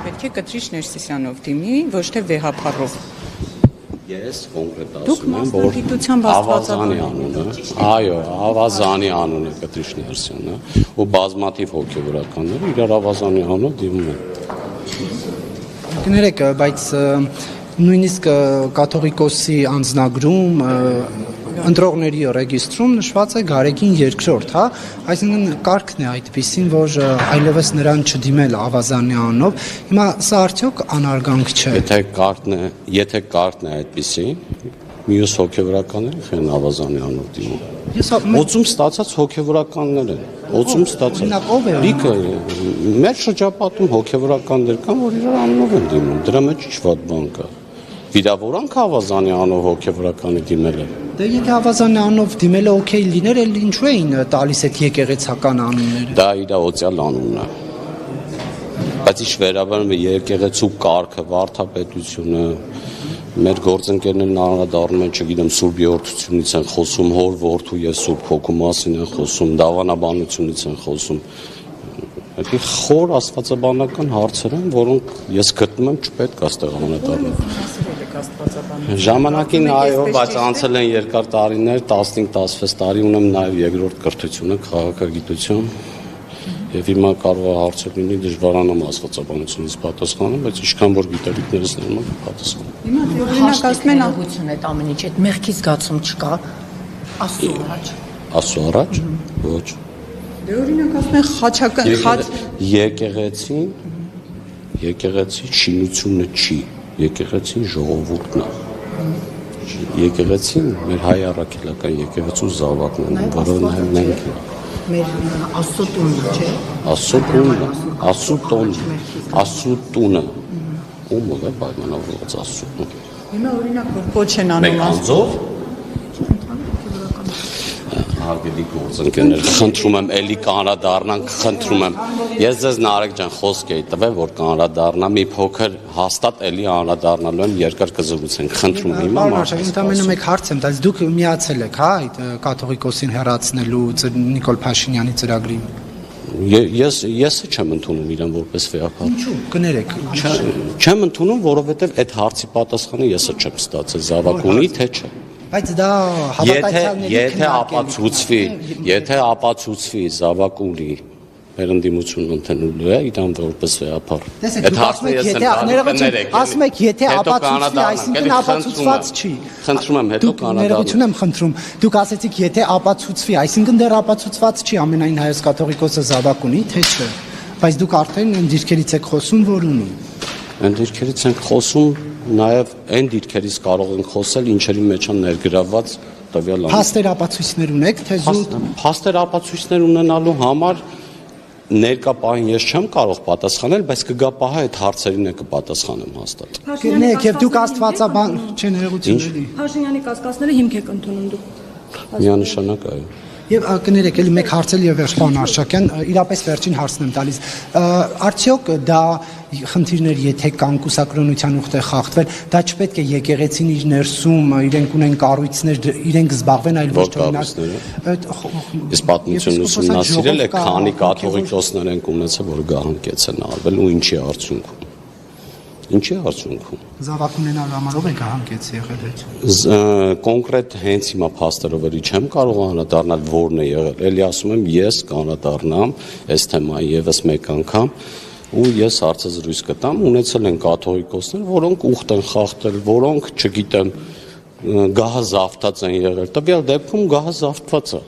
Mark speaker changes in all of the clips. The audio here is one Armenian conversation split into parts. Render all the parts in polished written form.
Speaker 1: Պետք է կտրիչ Ներսիսյանով դիմի, ոչ թե վեհափառով։
Speaker 2: Ես կոնկրետ
Speaker 1: Դուք
Speaker 2: ասում եմ, որ
Speaker 1: մասնագիտությամբ
Speaker 2: Ավազանի անունը, այո, Ավազանի անունը կտրիչ Ներսիսյանն է, ու բազմաթիվ հոգևորականները իրար Ավազանի անունով դիմում են։
Speaker 3: Կներեք, բայց նույնիսկ կաթողիկոսի անձնագրում ընտրողների ռեգիստրում նշված է Գարեգին երկրորդ, հա, այսինքն կարգն է այդպիսին, որ այլևս նրան չդիմել Ավազանի անունով։ Հիմա սա արդյոք անարգանք չէ։
Speaker 2: Եթե կարգն է այդպիսին, մյուս հոգևորականները խեն Ավազանի անունով դիմում։ Օծում ստացած հոգևորականներ են, օծում ստացած։ Լիքը մեր շրջապատում հոգևորականներ կան, որ իրար անունով են դիմում, դրա մեջ ինչ վատ բան կա։ Վիրավորանք Ավազանի անունով հոգևորականի դիմելը։
Speaker 3: Դե եթե Ավազանի անունով դիմելը օքեյ լիներ, էլ ինչու էին տալիս այդ եկեղեցական անունները։
Speaker 2: Դա իր օծյալ անունն է։ Բայց ինչ վերաբերում է եկեղեցու կարգը, վարդապետությունը, մեր գործընկերներն անդրադառնում են, չգիտեմ, Սուրբ Երրորդությունից են խոսում, հոր, որդու եւ Սուրբ Հոգու մասին են խոսում, դավանաբանությունից են խոսում։ Այդի խոր աստվածաբանական հարցեր են, որոնք ես գտնում եմ չպետք է այստեղ անետառնալ։ Ժամանակին այո, բայց անցել են երկար տարիներ, 15-16 տարի ունեմ նաև երկրորդ կրթությունը, քաղաքագիտություն, եւ հիմա կարող է հարցեր լինի դժվարանամ աստվածաբանությունից պատասխանել, բայց ինչքան որ գիտելիքներս ներում եմ պատասխան։
Speaker 1: Հիմա օրինակ ասում են
Speaker 4: աղություն է ամեն ինչ, այդ մեղքի զգացում չկա։ Աստծո առաջ։
Speaker 2: Աստծո առաջ։ Ոչ։
Speaker 1: Դե օրինակ ասում են խաչական
Speaker 2: Եկեղեցի շինությունը չի, եկեղեցին ժողովուրդն է։ Եկեղեցին մեր հայ առաքելական եկեղեցու զավակներն են, որոնք մենք
Speaker 4: Մեր Աստծո տունն չէ։
Speaker 2: Աստծո տունը։ Ում է պայմանավորված Աստծո տունը։
Speaker 1: Հիմա օրինակ որ կոչ են անում
Speaker 2: Մեկ անձով Հարգելի գործընկերներ, խնդրում եմ, էլի կանրադառնանք, խնդրում եմ։ Ես ձեզ Նարեկ ջան խոսք էի տվել, որ կանրադառնամ, մի փոքր հաստատ էլի կանրադառնալու եմ, երկար կզրուցենք, խնդրում եմ հիմա
Speaker 3: Մարշալ, ընդամենը մեկ հարց եմ տալիս, դուք միացել եք, հա, այդ կաթողիկոսին հեռացնելու Նիկոլ Փաշինյանի ծրագրին։
Speaker 2: Ես չեմ ընդունում իրեն որպես վեհապար։
Speaker 3: Ինչու՞, կներեք։
Speaker 2: Չեմ ընդունում, որովհետև այդ հարցի պատասխանը ես չեմ ստացել, զավակունի թե չէ։
Speaker 3: Բայց դա
Speaker 2: Եթե ապացուցվի զավակունի մեր ընդդիմությունն ընդունելու է իրան որպես վեհապար։
Speaker 3: Այդ հարցը ես ասում եք, եթե ապացուցվի, այսինքն ապացուցված չի։
Speaker 2: Խնդրում եմ, հետո
Speaker 3: կանրադառնամ։ եմ խնդրում։ Դուք ասեցիք, եթե ապացուցվի, այսինքն դեռ ապացուցված չի ամենայն հայոց կաթողիկոսը զավակունի, թե չէ։ Բայց դուք արդեն դիրքերից եք խոսում, որ ունի։
Speaker 2: Այն դիրքերից ենք խոսում, նաև այն դիրքերից կարող ենք խոսել, ինչերի մեջ են ներգրավված տվյալ անձինք։
Speaker 3: Փաստեր ապացույցներ ունեք, թե զուտ։
Speaker 2: Փաստեր ապացույցներ ունենալու համար ներկա պահին ես չեմ կարող պատասխանել, բայց կգա պահը այդ հարցերին է կպատասխանեմ հաստատ։
Speaker 3: Կներեք, եւ դուք աստվածաբան չեն հեղությունների։
Speaker 5: Փաշինյանի կասկածները հիմք եք ընդունում դուք։
Speaker 2: Միանշանակ այո։
Speaker 3: Եվ կներեք, էլի մեկ հարցել եւ վերջ պարոն Արշակյան, իրապես վերջին հարցն եմ տալիս։ Արդյոք դա խնդիրներ, եթե կան կուսակրոնության ուխտը խախտվել, դա չպետք է եկեղեցին իր ներսում իրենք ունեն կառույցներ, իրենք զբաղվեն, այլ ոչ թե օրինակ։
Speaker 2: Իսկ պատմությունն ուսումնասիրել եք, քանի կաթողիկոսներ են ունեցել, որ գահանքեց են արվել ու ինչի արդյունքում։ Ինչի արդյունքում։
Speaker 3: Զավակ ունենալ համարով է գահանքեց եղել այդ։
Speaker 2: Կոնկրետ հենց հիմա փաստերով էլի չեմ կարող անդրադառնալ որն է եղել։ Էլի ասում եմ, ես կանրադառնամ այս թեմայի եւս մեկ անգամ ու ես հարցազրույց կտամ, ունեցել են կաթողիկոսներ, որոնք ուխտ են խախտել, որոնք, չգիտեմ, գահազավթած են եղել։ Տվյալ դեպքում գահազավթված է։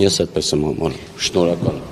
Speaker 2: Ես այդպես եմ համարում։ Շնորհակալ եմ։